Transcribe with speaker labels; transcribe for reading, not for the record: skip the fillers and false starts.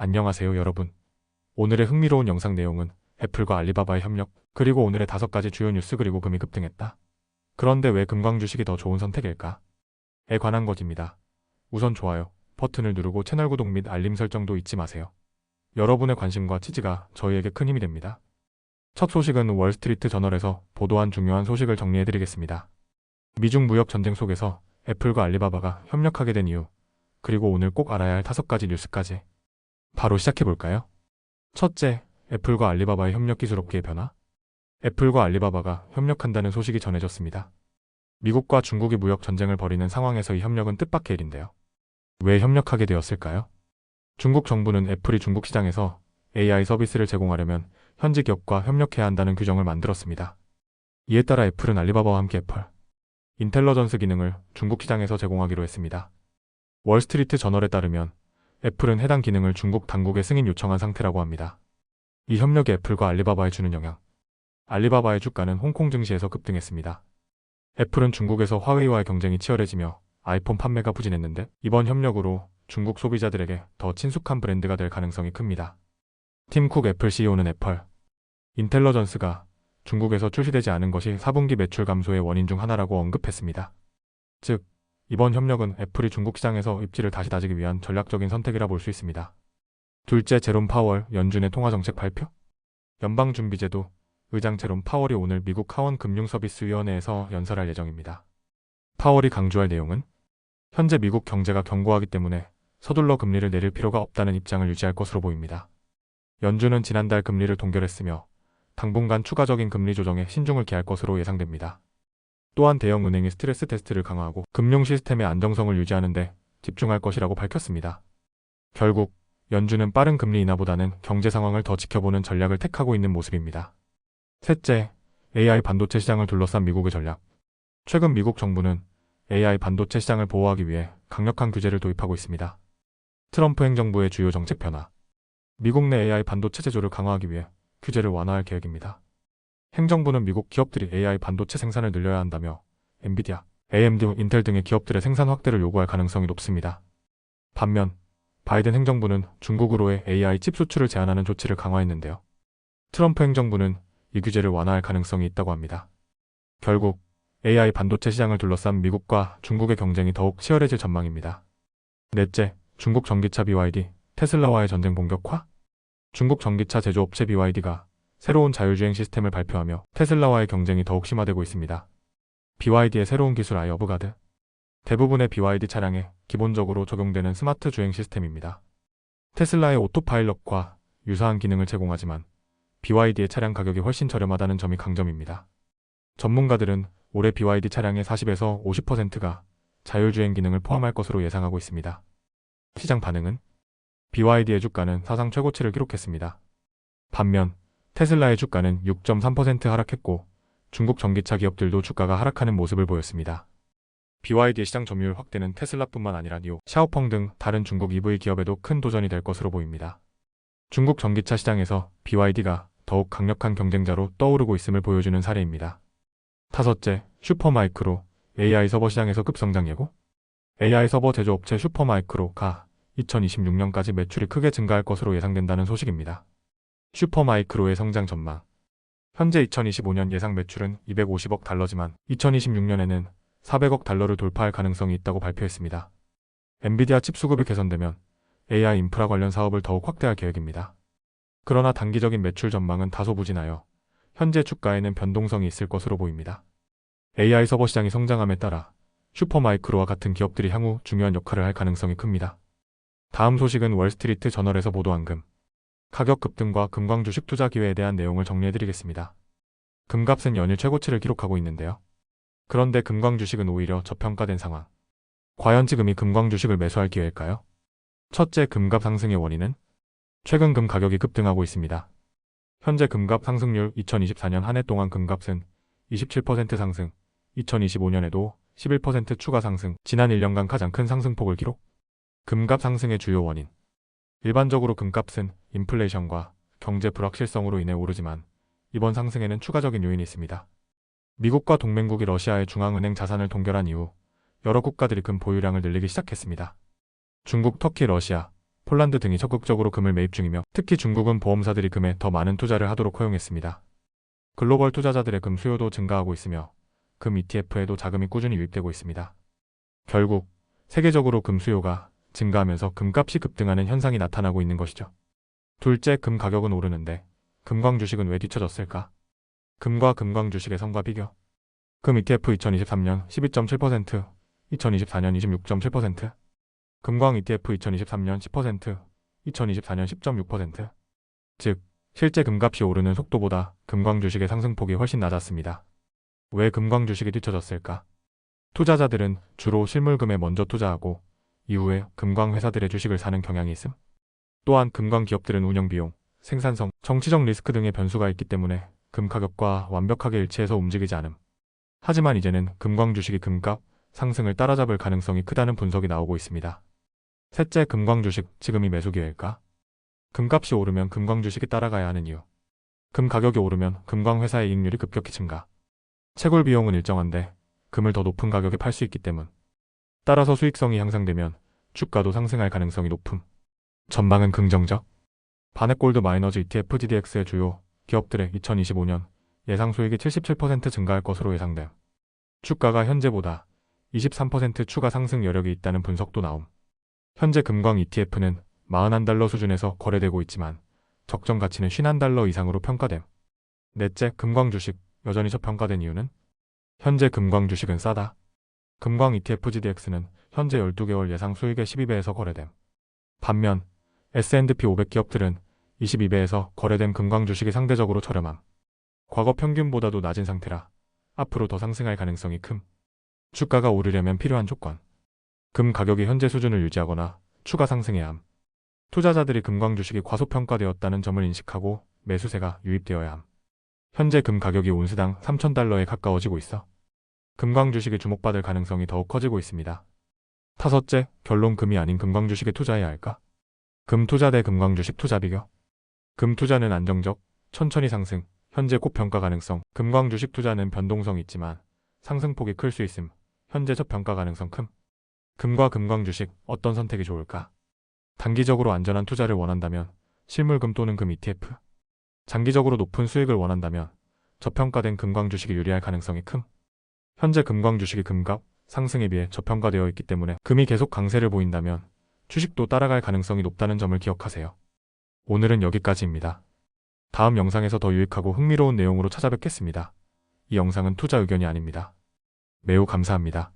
Speaker 1: 안녕하세요 여러분. 오늘의 흥미로운 영상 내용은 애플과 알리바바의 협력, 그리고 오늘의 5가지 주요 뉴스 그리고 금이 급등했다. 그런데 왜 금광 주식이 더 좋은 선택일까? 에 관한 것입니다. 우선 좋아요 버튼을 누르고 채널 구독 및 알림 설정도 잊지 마세요. 여러분의 관심과 지지가 저희에게 큰 힘이 됩니다. 첫 소식은 월스트리트 저널에서 보도한 중요한 소식을 정리해드리겠습니다. 미중 무역 전쟁 속에서 애플과 알리바바가 협력하게 된 이유, 그리고 오늘 꼭 알아야 할 5가지 뉴스까지 바로 시작해볼까요? 첫째, 애플과 알리바바의 협력 기술 업계의 변화. 애플과 알리바바가 협력한다는 소식이 전해졌습니다. 미국과 중국이 무역 전쟁을 벌이는 상황에서 이 협력은 뜻밖의 일인데요. 왜 협력하게 되었을까요? 중국 정부는 애플이 중국 시장에서 AI 서비스를 제공하려면 현지 기업과 협력해야 한다는 규정을 만들었습니다. 이에 따라 애플은 알리바바와 함께 애플 인텔리전스 기능을 중국 시장에서 제공하기로 했습니다. 월스트리트 저널에 따르면 애플은 해당 기능을 중국 당국에 승인 요청한 상태라고 합니다. 이 협력이 애플과 알리바바에 주는 영향. 알리바바의 주가는 홍콩 증시에서 급등했습니다. 애플은 중국에서 화웨이와의 경쟁이 치열해지며 아이폰 판매가 부진했는데, 이번 협력으로 중국 소비자들에게 더 친숙한 브랜드가 될 가능성이 큽니다. 팀 쿡 애플 CEO는 애플 인텔리전스가 중국에서 출시되지 않은 것이 4분기 매출 감소의 원인 중 하나라고 언급했습니다. 즉, 이번 협력은 애플이 중국 시장에서 입지를 다시 다지기 위한 전략적인 선택이라 볼 수 있습니다. 둘째, 제롬 파월 연준의 통화정책 발표. 연방준비제도 의장 제롬 파월이 오늘 미국 하원금융서비스위원회에서 연설할 예정입니다. 파월이 강조할 내용은 현재 미국 경제가 견고하기 때문에 서둘러 금리를 내릴 필요가 없다는 입장을 유지할 것으로 보입니다. 연준은 지난달 금리를 동결했으며 당분간 추가적인 금리 조정에 신중을 기할 것으로 예상됩니다. 또한 대형은행이 스트레스 테스트를 강화하고 금융 시스템의 안정성을 유지하는 데 집중할 것이라고 밝혔습니다. 결국 연준은 빠른 금리 인하보다는 경제 상황을 더 지켜보는 전략을 택하고 있는 모습입니다. 셋째, AI 반도체 시장을 둘러싼 미국의 전략. 최근 미국 정부는 AI 반도체 시장을 보호하기 위해 강력한 규제를 도입하고 있습니다. 트럼프 행정부의 주요 정책 변화. 미국 내 AI 반도체 제조를 강화하기 위해 규제를 완화할 계획입니다. 행정부는 미국 기업들이 AI 반도체 생산을 늘려야 한다며 엔비디아, AMD, 인텔 등의 기업들의 생산 확대를 요구할 가능성이 높습니다. 반면 바이든 행정부는 중국으로의 AI 칩 수출을 제한하는 조치를 강화했는데요. 트럼프 행정부는 이 규제를 완화할 가능성이 있다고 합니다. 결국 AI 반도체 시장을 둘러싼 미국과 중국의 경쟁이 더욱 치열해질 전망입니다. 넷째, 중국 전기차 BYD, 테슬라와의 전쟁 본격화. 중국 전기차 제조업체 BYD가 새로운 자율주행 시스템을 발표하며 테슬라와의 경쟁이 더욱 심화되고 있습니다. BYD의 새로운 기술 아이 오브 가드. 대부분의 BYD 차량에 기본적으로 적용되는 스마트 주행 시스템입니다. 테슬라의 오토파일럿과 유사한 기능을 제공하지만 BYD의 차량 가격이 훨씬 저렴하다는 점이 강점입니다. 전문가들은 올해 BYD 차량의 40에서 50%가 자율주행 기능을 포함할 것으로 예상하고 있습니다. 시장 반응은? BYD의 주가는 사상 최고치를 기록했습니다. 반면 테슬라의 주가는 6.3% 하락했고 중국 전기차 기업들도 주가가 하락하는 모습을 보였습니다. BYD의 시장 점유율 확대는 테슬라뿐만 아니라 니오, 샤오펑 등 다른 중국 EV 기업에도 큰 도전이 될 것으로 보입니다. 중국 전기차 시장에서 BYD가 더욱 강력한 경쟁자로 떠오르고 있음을 보여주는 사례입니다. 다섯째, 슈퍼마이크로 AI 서버 시장에서 급성장 예고. AI 서버 제조업체 슈퍼마이크로가 2026년까지 매출이 크게 증가할 것으로 예상된다는 소식입니다. 슈퍼마이크로의 성장 전망. 현재 2025년 예상 매출은 250억 달러지만 2026년에는 400억 달러를 돌파할 가능성이 있다고 발표했습니다. 엔비디아 칩 수급이 개선되면 AI 인프라 관련 사업을 더욱 확대할 계획입니다. 그러나 단기적인 매출 전망은 다소 부진하여 현재 주가에는 변동성이 있을 것으로 보입니다. AI 서버 시장이 성장함에 따라 슈퍼마이크로와 같은 기업들이 향후 중요한 역할을 할 가능성이 큽니다. 다음 소식은 월스트리트 저널에서 보도한 금. 가격 급등과 금광 주식 투자 기회에 대한 내용을 정리해드리겠습니다. 금값은 연일 최고치를 기록하고 있는데요. 그런데 금광 주식은 오히려 저평가된 상황. 과연 지금이 금광 주식을 매수할 기회일까요? 첫째, 금값 상승의 원인은? 최근 금 가격이 급등하고 있습니다. 현재 금값 상승률 2024년 한 해 동안 금값은 27% 상승, 2025년에도 11% 추가 상승, 지난 1년간 가장 큰 상승폭을 기록. 금값 상승의 주요 원인. 일반적으로 금값은 인플레이션과 경제 불확실성으로 인해 오르지만 이번 상승에는 추가적인 요인이 있습니다. 미국과 동맹국이 러시아의 중앙은행 자산을 동결한 이후 여러 국가들이 금 보유량을 늘리기 시작했습니다. 중국, 터키, 러시아, 폴란드 등이 적극적으로 금을 매입 중이며 특히 중국은 보험사들이 금에 더 많은 투자를 하도록 허용했습니다. 글로벌 투자자들의 금 수요도 증가하고 있으며 금 ETF에도 자금이 꾸준히 유입되고 있습니다. 결국 세계적으로 금 수요가 증가하면서 금값이 급등하는 현상이 나타나고 있는 것이죠. 둘째, 금 가격은 오르는데 금광 주식은 왜 뒤처졌을까? 금과 금광 주식의 성과 비교. 금 ETF 2023년 12.7%, 2024년 26.7%, 금광 ETF 2023년 10%, 2024년 10.6%. 즉, 실제 금값이 오르는 속도보다 금광 주식의 상승폭이 훨씬 낮았습니다. 왜 금광 주식이 뒤처졌을까? 투자자들은 주로 실물금에 먼저 투자하고 이후에 금광 회사들의 주식을 사는 경향이 있음. 또한 금광 기업들은 운영비용, 생산성, 정치적 리스크 등의 변수가 있기 때문에 금 가격과 완벽하게 일치해서 움직이지 않음. 하지만 이제는 금광 주식이 금값 상승을 따라잡을 가능성이 크다는 분석이 나오고 있습니다. 셋째, 금광 주식 지금이 매수 기회일까? 금값이 오르면 금광 주식이 따라가야 하는 이유. 금 가격이 오르면 금광 회사의 이익률이 급격히 증가. 채굴 비용은 일정한데 금을 더 높은 가격에 팔 수 있기 때문. 따라서 수익성이 향상되면 주가도 상승할 가능성이 높음. 전망은 긍정적. 바넷골드 마이너즈 ETF GDX의 주요 기업들의 2025년 예상 수익이 77% 증가할 것으로 예상됨. 주가가 현재보다 23% 추가 상승 여력이 있다는 분석도 나옴. 현재 금광 ETF는 41달러 수준에서 거래되고 있지만 적정 가치는 51달러 이상으로 평가됨. 넷째, 금광 주식 여전히 저평가된 이유는? 현재 금광 주식은 싸다. 금광 ETF GDX는 현재 12개월 예상 수익의 12배에서 거래됨. 반면 S&P 500 기업들은 22배에서 거래된 금광 주식이 상대적으로 저렴함. 과거 평균보다도 낮은 상태라 앞으로 더 상승할 가능성이 큼. 주가가 오르려면 필요한 조건. 금 가격이 현재 수준을 유지하거나 추가 상승해야 함. 투자자들이 금광 주식이 과소평가되었다는 점을 인식하고 매수세가 유입되어야 함. 현재 금 가격이 온스당 3,000달러에 가까워지고 있어 금광 주식이 주목받을 가능성이 더욱 커지고 있습니다. 다섯째, 결론 금이 아닌 금광 주식에 투자해야 할까? 금 투자 대 금광 주식 투자 비교. 금 투자는 안정적, 천천히 상승, 현재 고평가 가능성. 금광 주식 투자는 변동성이 있지만 상승폭이 클 수 있음. 현재 저평가 가능성 큼. 금과 금광 주식 어떤 선택이 좋을까? 단기적으로 안전한 투자를 원한다면 실물금 또는 금 ETF. 장기적으로 높은 수익을 원한다면 저평가된 금광 주식이 유리할 가능성이 큼. 현재 금광 주식이 금값 상승에 비해 저평가되어 있기 때문에 금이 계속 강세를 보인다면 주식도 따라갈 가능성이 높다는 점을 기억하세요. 오늘은 여기까지입니다. 다음 영상에서 더 유익하고 흥미로운 내용으로 찾아뵙겠습니다. 이 영상은 투자 의견이 아닙니다. 매우 감사합니다.